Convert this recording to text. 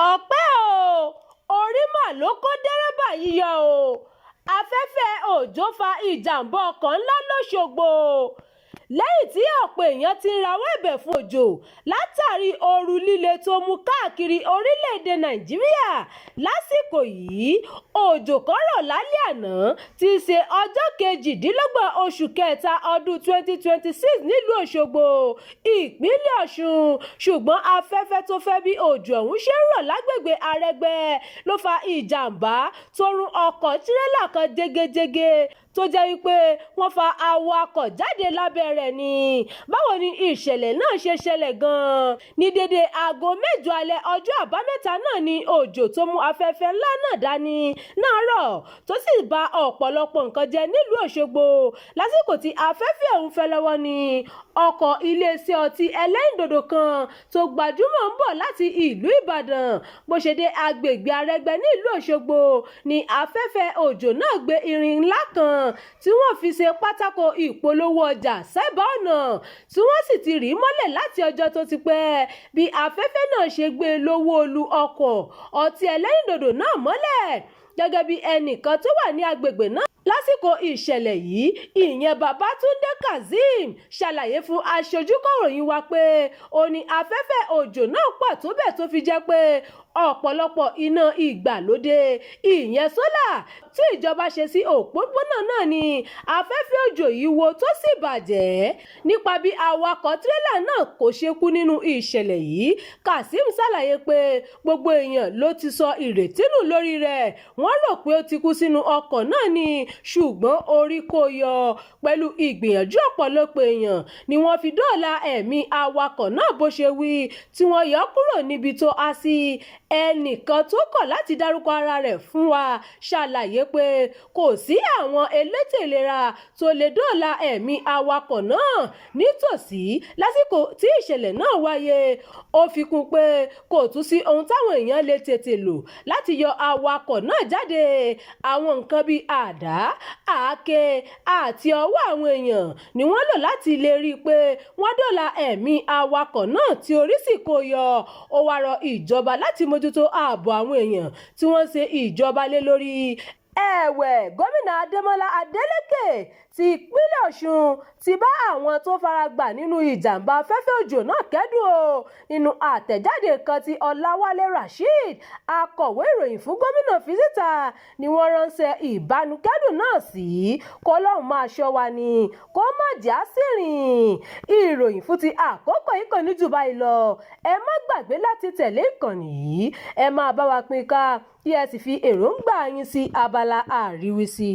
ọpẹ́ o orí mà ló kó dẹ́rẹ́bà yìí yọ o afẹ́fẹ́ òjò fa ìjàmbá ọkọ̀ ńlá lọ́sọ̀gbò lẹ́yìn tí ọ̀pọ̀ èèyàn ti ń rawọ́ ẹ̀bẹ̀ fún òjò látàrí ooru líle tó mú káàkiri orílẹ̀-èdè nàìjíríà lásìkò yìí òjò kan rọ̀ lálẹ́ àná tí í ṣe ọjọ́ kejìdínlọ́gbọ̀n oṣù kẹta ọdún 2026 nílùú òṣogbo ìpínlẹ̀ ọ̀ṣun ṣùgbọ́n afẹ́fẹ́ tó fẹ́ bí òjò ọ̀hún ṣe ń rọ̀ lágbègbè àrẹgbẹ́ ló fa ìjàmbá tó rún ọkọ̀ tirẹ́là kan jégejége tó jẹ́ wípé wọ́n fa awakọ̀ jáde lábẹ́ rẹ̀ ni. báwo ni ìṣẹ̀lẹ̀ náà ṣe ṣẹlẹ̀ gan-an? ní dédé aago 8 alẹ́ ọjọ́ àbámẹ́ta náà ni òjò tó mú afẹ́fẹ́ ńlá náà dání náà rọ̀ tó sì ba ọ̀pọ̀lọpọ̀ nǹkan jẹ́ nílùú òṣogbo lásìkò tí afẹ́fẹ́ ọ̀hún fẹ́ lọ́wọ́ ni ọkọ̀ iléeṣẹ́ ọtí ẹlẹ́rìndòdò kan tó gbajúmọ̀ ń bọ̀ láti ìlú ìbàdàn bó ṣe dé agbègbè àrẹgbẹ́ nílùú òṣogbo ni afẹ́fẹ́ òjò náà gbé irin ńlá kan tí wọ́n fi ṣe pátákó ìpolówó ọjà sẹ́bàá ọ̀nà tí wọ́n sì ti rì í mọ́lẹ̀ láti ọjọ́ tó ti pẹ́ bí afẹ́fẹ́ náà ṣe gbé lówó olú ọkọ̀ ọtí ẹlẹ́rìndòdò náà mọ́lẹ̀ gẹ́gẹ́ bí ẹnìkan tó wà ní agbègbè náà lásìkò ìṣẹ̀lẹ̀ yìí ìyẹn Babátúndé Kazeem ṣàlàyé fún aṣojú kọ̀ròyìn wa pé ó ní afẹ́fẹ́ òjò náà pọ̀ tó bẹ́ẹ̀ tó fi jẹ́ pé ọ̀pọ̀lọpọ̀ iná ìgbàlódé ìyẹn sólà tí ìjọba ṣe sí òpópónà náà ni afẹ́fẹ́ òjò yìí wó tó sì bàjẹ́ nípa bí awakọ̀ tirẹ́là náà kò ṣe kú nínú ìṣẹ̀lẹ̀ yìí Kazeem ṣàlàyé pé gbogbo èèyàn ló ti sọ ìrètí nù lórí rẹ̀ wọ́n rò pé ó ti kú sínú ọkọ̀ náà ni ṣùgbọ́n orí kò yọ pẹ̀lú ìgbìyànjú ọ̀pọ̀lọpọ̀ èèyàn ni wọ́n fi dóòlà ẹ̀mí awakọ̀ náà bó ṣe wí tí wọ́n yọ kúrò níbi tó há sí ẹnìkan tó kọ̀ láti dárúkọ ara rẹ̀ fún wa ṣàlàyé pé kò sí àwọn elétò ìlera tó lè dóòlà ẹ̀mí awakọ̀ náà nítòsí lásìkò tí ìṣẹ̀lẹ̀ náà wáyé ó fi kún pé kò tún sí ohun táwọn èèyàn lè tètè lò láti yọ awakọ̀ náà jáde àwọn nǹkan bíi àdá àáké àti ọwọ́ àwọn èèyàn ni wọ́n lò láti lè rí i pé wọ́n dóòlà ẹ̀mí awakọ̀ náà tí orí sì kó yọ ó wá rọ ìjọba láti mójútó ààbò àwọn èèyàn tí wọ́n ṣe ìjọba lé lórí. ẹ̀wẹ̀ gómìnà Adémọ́lá Adélékè ti ìpínlẹ̀ Ọ̀ṣun ti bá àwọn tó fara gbà nínú ìjàmbá afẹ́fẹ́ òjò náà kẹ́dùn o nínú àtẹ̀jáde kan tí Ọláwálé Rasheed akọ̀wé ìròyìn fún gómìnà fi síta ni wọ́n ránṣẹ́ ìbánukẹ́dùn náà sí kọ́lọ́hún máa ṣọ́ wa ni kó má já sí rìn ìròyìn fún ti àkókò yìí kò ní jù báyìí lọ ẹ má gbàgbé láti tẹ̀lé ìkànnì yìí ẹ máa bá wa pín ká kí ẹ sì fi èròǹgbà yín sí abala àríwísí.